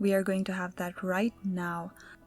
we are going to have that right now.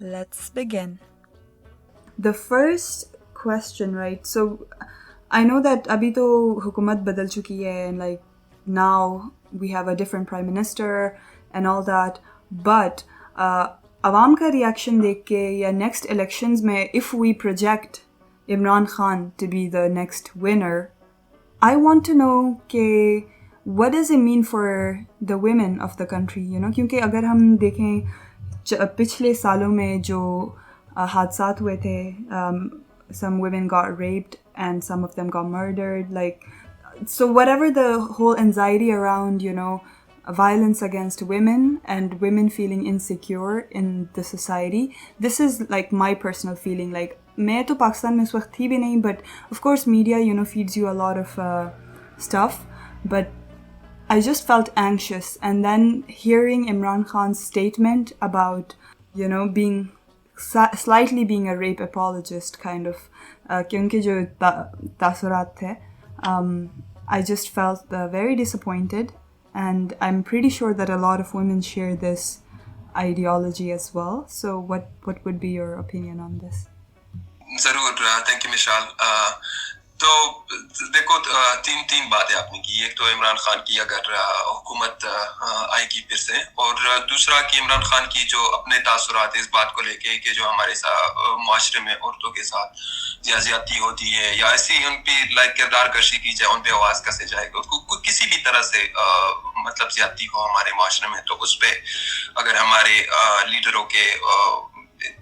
Let's begin. The first question, right? So I know that abhi to hukumat badal chuki hai and like now we have a different prime minister and all that, but عوام کا reaction دیکھ کے یا next elections میں if we project Imran Khan to be the next winner, I want to know کہ what does it mean for the women of the country, you know, کیونکہ اگر ہم دیکھیں پچھلے سالوں میں جو حادثات ہوئے تھے, some women got raped and some of them got murdered, like, so whatever the whole anxiety around, you know, violence against women and women feeling insecure in the society, this is like my personal feeling. Like میں تو پاکستان میں اس وقت تھی بھی نہیں, but of course media, you know, feeds you a lot of stuff, but I just felt anxious. And then hearing Imran Khan's statement about, you know, being slightly being a rape apologist kind of, کہ ان کے جو تاثرات تھے, I just felt very disappointed, and I'm pretty sure that a lot of women share this ideology as well. So what would be your opinion on this? ضرور, thank you Mashal. تو دیکھو تین باتیں آپ نے کی. ایک تو عمران خان کی اگر حکومت آئے گی پھر سے, اور دوسرا کہ عمران خان کی جو اپنے تاثرات اس بات کو لے کے کہ جو ہمارے معاشرے میں عورتوں کے ساتھ یا زیادتی ہوتی ہے یا ایسی ان پہ لائک کردار کشی کی جائے, ان پہ آواز کسے جائے گا, کسی بھی طرح سے مطلب زیادتی ہو ہمارے معاشرے میں, تو اس پہ اگر ہمارے لیڈروں کے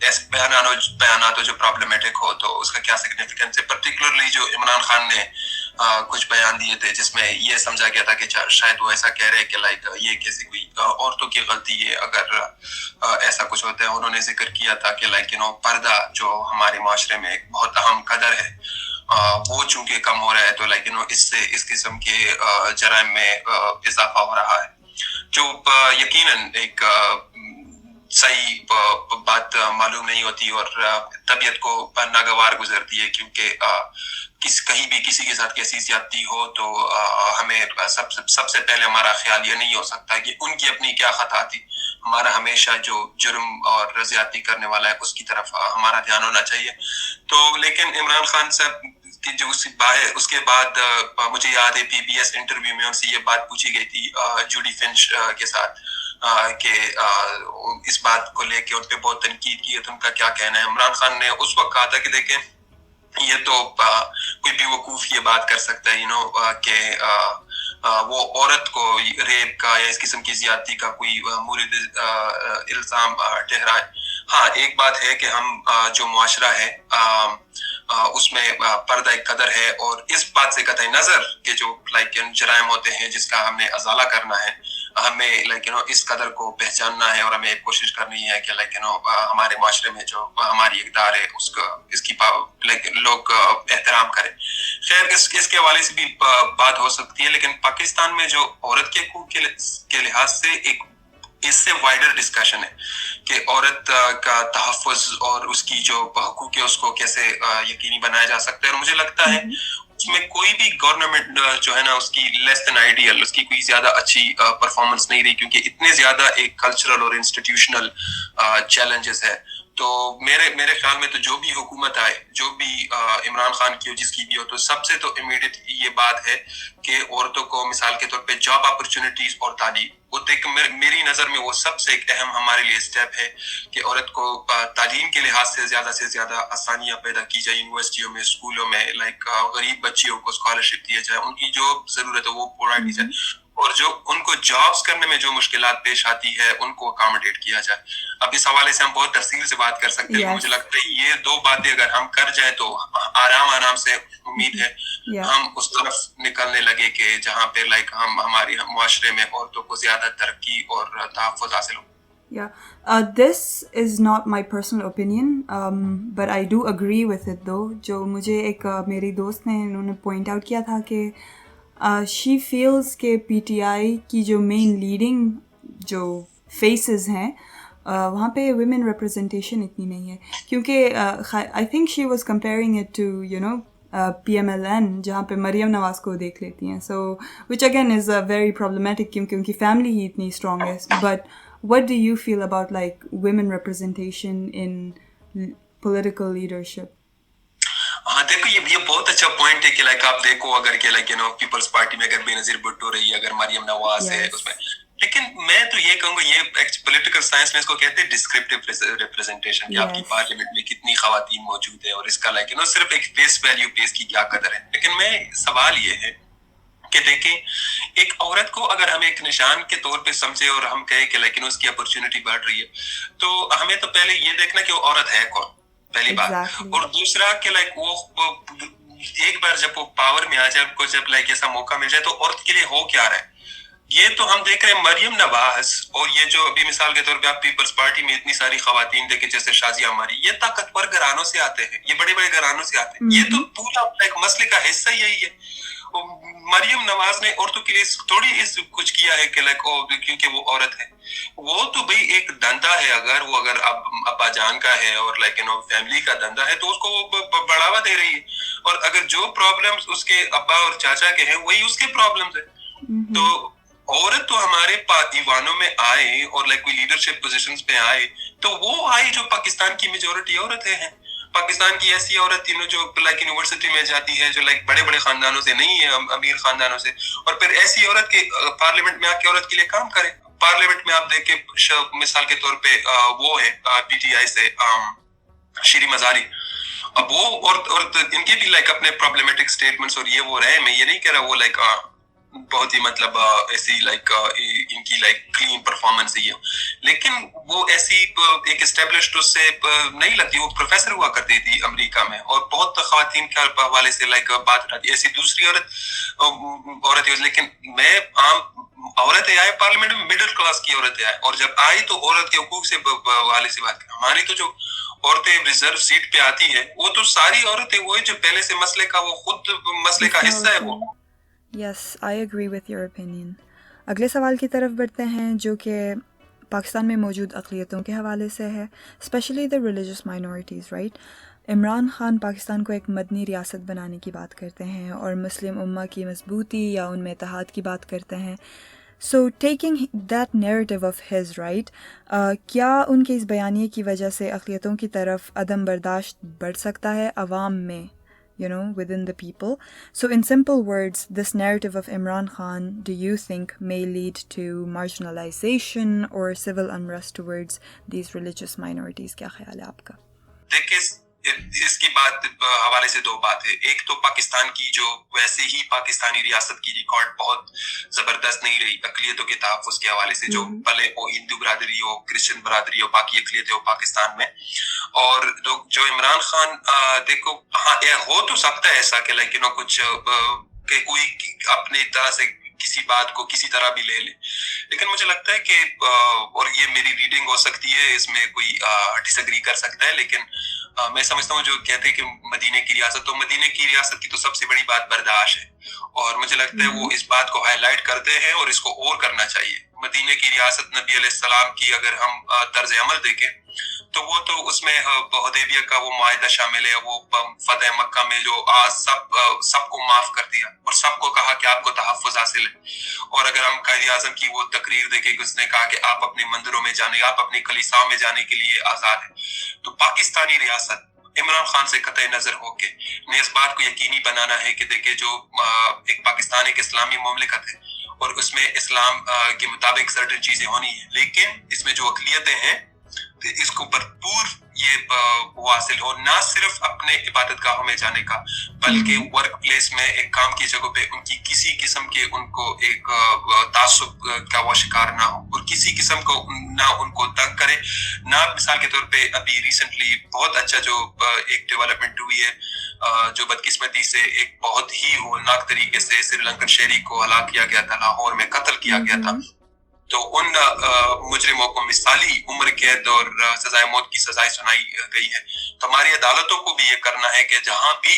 ایسے بیانات جو پرابلمیٹک ہو تو اس کا کیا سگنیفیکینس ہے. پرٹیکولرلی جو عمران خان نے کچھ بیان دیے تھے جس میں یہ سمجھا گیا تھا کہ شاید وہ ایسا کہہ رہے کہ لائک یہ کیسی کوئی عورتوں کی غلطی ہے اگر ایسا کچھ ہوتا ہے. انہوں نے ذکر کیا تھا کہ لائک یو نو پردہ جو ہمارے معاشرے میں ایک بہت اہم قدر ہے, وہ چونکہ کم ہو رہا ہے, تو لائک یو نو اس سے اس قسم کے جرائم میں اضافہ ہو رہا ہے, جو یقیناً ایک صحیح بات معلوم نہیں ہوتی اور طبیعت کو ناگوار گزرتی ہے, کیونکہ کہیں بھی کسی کے ساتھ کیسی زیادتی ہو تو ہمیں سب سے پہلے ہمارا خیال یہ نہیں ہو سکتا کہ ان کی اپنی کیا خطا تھی. ہمارا ہمیشہ جو جرم اور زیادتی کرنے والا ہے اس کی طرف ہمارا دھیان ہونا چاہیے. تو لیکن عمران خان صاحب کی جو اس کے بعد مجھے یاد ہے PBS انٹرویو میں ان سے یہ بات پوچھی گئی تھی جوڈی فنچ کے ساتھ کہ اس بات کو لے کے ان پہ بہت تنقید کی ہے, تو ان کا کیا کہنا ہے. عمران خان نے اس وقت کہا تھا کہ دیکھیں یہ تو کوئی بھی وقوف یہ بات کر سکتا ہے, یو نو, کہ وہ عورت کو ریپ کا یا اس قسم کی زیادتی کا کوئی مورد الزام ٹھہرائے. ہاں ایک بات ہے کہ ہم جو معاشرہ ہے اس میں پردہ ایک قدر ہے, اور اس بات سے قطع نظر کہ جو لائک جرائم ہوتے ہیں جس کا ہم نے ازالہ کرنا ہے, ہمیں لائک یو نو اس قدر کو پہچاننا ہے اور ہمیں کوشش کرنی ہے کہ لائک یو نو ہمارے معاشرے میں جو ہماری اقدار ہے اس کی لائک لوگ احترام کریں. خیر اس کے حوالے سے بھی بات ہو سکتی ہے, لیکن پاکستان میں جو عورت کے حقوق کے لحاظ سے ایک اس سے وائڈر ڈسکشن ہے کہ عورت کا تحفظ اور اس کی جو حقوق ہے اس کو کیسے یقینی بنایا جا سکتا ہے. اور مجھے لگتا ہے اس میں کوئی بھی گورنمنٹ جو ہے نا اس کی لیس دین آئیڈیل, اس کی کوئی زیادہ اچھی پرفارمنس نہیں رہی, کیونکہ اتنے زیادہ ایک کلچرل اور انسٹیٹیوشنل چیلنجز ہے. تو میرے خیال میں تو جو بھی حکومت آئے, جو بھی عمران خان کی ہو جس کی بھی ہو, تو سب سے تو امیڈیٹ یہ بات ہے کہ عورتوں کو مثال کے طور پہ جاب اپرچونیٹیز اور تعلیم, وہ دیکھ میری نظر میں وہ سب سے ایک اہم ہمارے لیے اسٹیپ ہے کہ عورت کو تعلیم کے لحاظ سے زیادہ آسانیاں پیدا کی جائے یونیورسٹیوں میں, اسکولوں میں, لائک غریب بچیوں کو اسکالرشپ دیا جائے, ان کی جو ضرورت ہے وہ پورا کی جائے, اور جو ان کو جابس کرنے میں جو مشکلات پیش آتی ہے ان کو اکاموڈیٹ کیا جائے. اب اس حوالے سے ہم بہت تفصیل سے بات کر سکتے ہیں. مجھے لگتا ہے یہ دو باتیں اگر ہم کر جائیں تو آرام سے امید ہے ہم اس طرف نکلنے لگے کہ جہاں پہ لائک ہم ہماری معاشرے میں عورتوں کو زیادہ ترقی اور تحفظ حاصل ہو. This is not my personal opinion, but I do agree with it though. جو مجھے ایک میری دوست نے انہوں نے پوائنٹ آؤٹ کیا تھا کہ شی فیلز کہ پی ٹی آئی کی جو مین لیڈنگ جو فیسز ہیں وہاں پہ ویمن ریپرزنٹیشن اتنی نہیں ہے، کیونکہ I think she was comparing it to P M L N, جہاں پہ مریم نواز کو دیکھ لیتی ہیں، so which again is very problematic کیونکہ ان کی فیملی ہی اتنی اسٹرانگ ہے. But what do you feel about like women representation in political leadership? ہاں دیکھو یہ بہت اچھا پوائنٹ ہے کہ لائک آپ دیکھو اگر کہ لائک پیپلز پارٹی میں اگر بے نظیر بھٹو رہی ہے، اگر مریم نواز ہے اس میں، لیکن میں تو یہ کہوں گا یہ پولیٹیکل سائنس میں اس کو کہتے ہیں ڈسکرپٹیو ریپرزنٹیشن، کہ آپ کی پارلیمنٹ میں کتنی خواتین موجود ہیں اور اس کا لائک صرف ایک فیس ویلیو پیس کی کیا قدر ہے. لیکن میں سوال یہ ہے کہ دیکھیں ایک عورت کو اگر ہم ایک نشان کے طور پہ سمجھے اور ہم کہیں کہ لیکن اس کی اپرچونٹی بڑھ رہی ہے، تو ہمیں تو پہلے یہ دیکھنا کہ وہ عورت ہے کون، پہلی بات. اور دوسرا کہ لائک وہ ایک بار جب وہ پاور میں آ جائے، کو جب لائک ایسا موقع مل جائے، تو عورت کے لیے ہو کیا رہا ہے. یہ تو ہم دیکھ رہے ہیں مریم نواز اور یہ جو ابھی مثال کے طور پہ آپ پیپلز پارٹی میں اتنی ساری خواتین دیکھیں جیسے شازیہ عماری، یہ طاقتور گھرانوں سے آتے ہیں، یہ بڑے بڑے گھرانوں سے آتے ہیں. یہ تو پورا ایک مسئلے کا حصہ یہی ہے. مریم نواز نے عورتوں کے لیے تھوڑی کچھ کیا ہے کہ لائک کیونکہ وہ عورت ہے. وہ تو بھائی ایک دھندا ہے، اگر ابا جان کا ہے اور لائک فیملی کا دھندا ہے تو اس کو وہ بڑھاوا دے رہی ہے. اور اگر جو پرابلمز اس کے ابا اور چاچا کے ہیں وہی اس کے پرابلمز ہیں. تو عورت تو ہمارے ایوانوں میں آئے اور لائک کوئی لیڈرشپ پوزیشنز پہ آئے تو وہ آئی جو پاکستان کی میجورٹی عورتیں ہیں. پاکستان کی ایسی عورت جو لائک یونیورسٹی میں جاتی ہے، جو لائک بڑے بڑے خاندانوں سے نہیں ہے، امیر خاندانوں سے، اور پھر ایسی عورت کے پارلیمنٹ میں آ کے عورت کے لیے کام کرے. پارلیمنٹ میں آپ دیکھیں مثال کے طور پہ وہ ہے پی ٹی آئی سے شیری مزاری. اب وہ اور ان کے بھی لائک اپنے پرابلمٹک سٹیٹمنٹس اور یہ وہ رہے. میں یہ نہیں کہہ رہا وہ لائک بہت ہی مطلب ایسی لائک ان کی لائک کلین پرفارمنس ہے، لیکن وہ ایسی ایک اسٹیبلشڈ اس سے نہیں لگتی. وہ پروفیسر ہوا کرتی تھی امریکہ میں اور بہت خواتین کے حوالے سے لائک بات اٹھاتی. ایسی دوسری عورت لیکن میں عام عورتیں آئے پارلیمنٹ میں، مڈل کلاس کی عورتیں آئے، اور جب آئی تو عورت کے حقوق سے حوالے سے بات کی. ہماری تو جو عورتیں ریزرو سیٹ پہ آتی ہیں وہ تو ساری عورتیں وہی جو پہلے سے مسئلے کا وہ خود مسئلے کا حصہ ہے وہ. Yes, I agree with your opinion. اگلے سوال کی طرف بڑھتے ہیں جو کہ پاکستان میں موجود اقلیتوں کے حوالے سے ہے، especially the religious minorities, right? Imran Khan Pakistan کو ایک مدنی ریاست بنانے کی بات کرتے ہیں اور مسلم امہ کی مضبوطی یا ان میں اتحاد کی بات کرتے ہیں. So taking that narrative of his, right, کیا ان کے اس بیانیے کی وجہ سے اقلیتوں کی طرف عدم برداشت بڑھ سکتا ہے عوام میں، within the people? So in simple words, this narrative of Imran Khan, do you think may lead to marginalization or civil unrest towards these religious minorities? کیا خیال ہے آپ کا؟ دیکھیں اس کی بات حوالے سے دو بات ہے. ایک تو پاکستان کی جو ویسے ہی پاکستانی ریاست کی ریکارڈ بہت زبردست نہیں رہی اقلیتوں کے تحفظ کے حوالے سے، جو بھلے وہ ہندو برادری ہو، کرسچن برادری ہو، باقی اقلیتیں ہو پاکستان میں. اور جو عمران خان دیکھو ہاں ہو تو سکتا ہے ایسا کہ لیکن کچھ کہ کوئی اپنی طرح سے کسی بات کو کسی طرح بھی لے لے، لیکن مجھے لگتا ہے کہ اور یہ میری ریڈنگ ہو سکتی ہے، اس میں کوئی ڈس ایگری کر سکتا ہے، لیکن میں سمجھتا ہوں جو کہتے ہیں کہ مدینے کی ریاست، تو مدینے کی ریاست کی تو سب سے بڑی بات برداشت ہے، اور مجھے لگتا ہے وہ اس بات کو ہائی لائٹ کرتے ہیں اور اس کو اور کرنا چاہیے. مدینے کی ریاست نبی علیہ السلام کی اگر ہم طرز عمل دیکھیں تو وہ تو اس میں حدیبیہ کا وہ معاہدہ شامل ہے، وہ فتح مکہ میں جو سب کو معاف کر دیا اور سب کو کہا کہ آپ کو تحفظ حاصل ہے. اور اگر ہم قائد اعظم کی وہ تقریر دیکھیں کہ اس نے کہا کہ آپ اپنے مندروں میں جانے، آپ اپنی کلیساؤں میں جانے کے لیے آزاد ہیں. تو پاکستانی ریاست عمران خان سے قطع نظر ہو کے نے اس بات کو یقینی بنانا ہے کہ دیکھیں جو ایک پاکستان ایک اسلامی مملکت ہے اور اس میں اسلام کے مطابق سرٹن چیزیں ہونی ہیں، لیکن اس میں جو اقلیتیں ہیں اس کو بھرپور یہ وہ حاصل ہو، نہ صرف اپنے عبادت گاہوں میں جانے کا بلکہ ورک پلیس میں ایک کام کی جگہ پہ ان کی کسی قسم کے ان کو ایک تعصب کا وہ شکار نہ ہو اور کسی قسم کو نہ ان کو تنگ کرے. نہ مثال کے طور پہ ابھی ریسنٹلی بہت اچھا جو ایک ڈیولپمنٹ ہوئی ہے جو بدقسمتی سے ایک بہت ہی ہولناک طریقے سے سری لنکن شہری کو ہلاک کیا گیا تھا، لاہور میں قتل کیا گیا تھا. تو ان مجرموں کو مثالی عمر قید اور سزائے موت کی سزائیں سنائی گئی ہے. تو ہماری عدالتوں کو بھی یہ کرنا ہے کہ جہاں بھی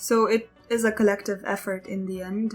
So it is a collective effort in the end.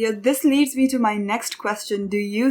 Yeah, this leads me to my next question. Do you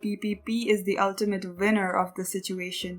PPP is the ultimate winner of the situation?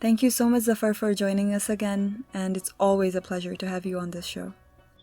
Thank you so much, Zafar, for joining us again, and it's always a pleasure to have you on this show.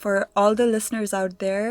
For all the listeners out there,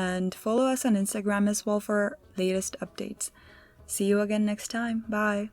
and follow us on Instagram as well for latest updates. See you again next time. Bye.